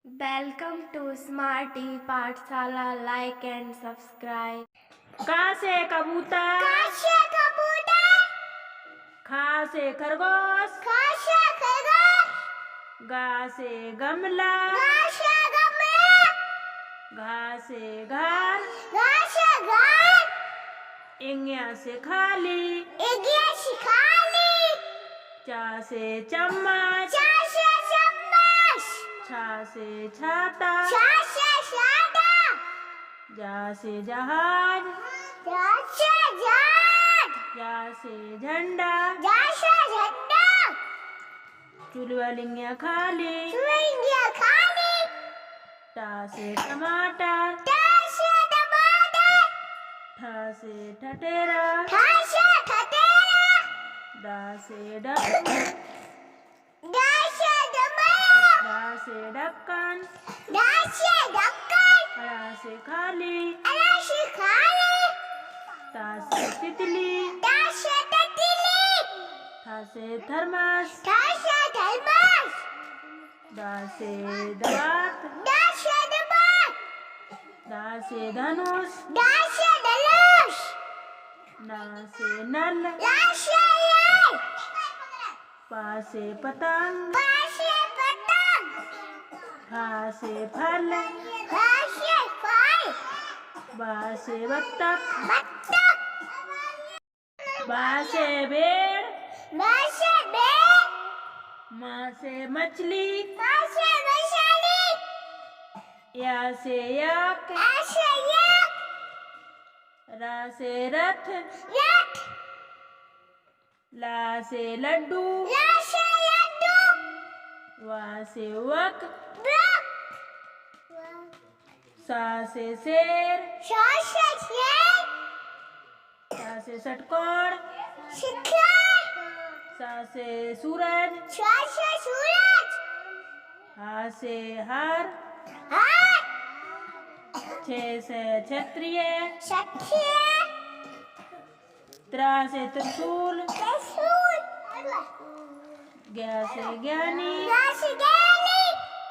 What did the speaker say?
Welcome to smarty पाठशाला। Like and subscribe. का से कबूतर, का से कबूतर, खा से खरगोश, खा से खरगोश, गा से गमला, गा से गमला, घा से घर, घा से घर, इंग्या से खाली, इग्या से खाली, चा से चम्मच, चा से चम्मच, छा से छाता, छा से छाता, जा से जहाज, जा से जहाज, जा से झंडा, जा से झंडा, चुलवलिंग्या खाली, चुइंगिया खाली, टा से टमाटर, टा से टमाटर, ठा से ठठेरा, ठा से ठठेरा, दा से डक्कू, डा से डमरा, ढा से ढक्कन, डा से ढक्कन, अड़ा से खाली, अड़ा से खाली, ता से तितली, टा से तितली, था से थर्मस, ठा से थर्मस, दा से दांत, डा से दबात, दा से धनुष, डा से धनुष, ना से नल, ला से लाल, पा से पतंग, पा से पतंग, फा से फल, खा से फल, बा से बत्तख, बत्तख, बा से भेड़, बा से बेर, माँ से मछली, मा से मछली, या से याक, आ से याक, रा से रथ, रथ, ला से लड्डू, ला से लड्डू, वा से वक, ब्रक, सा से शेर, शा से शेर, सा से षटकोण, शिखर, सा से सूरज, शा से सूरज, हा से हार, हाथ, छे से क्षत्रिय, क्षत्रिय, त्रा से त्रिशूल, त्रिशूल, ज्ञा से ज्ञानी, ज्ञा से ज्ञानी,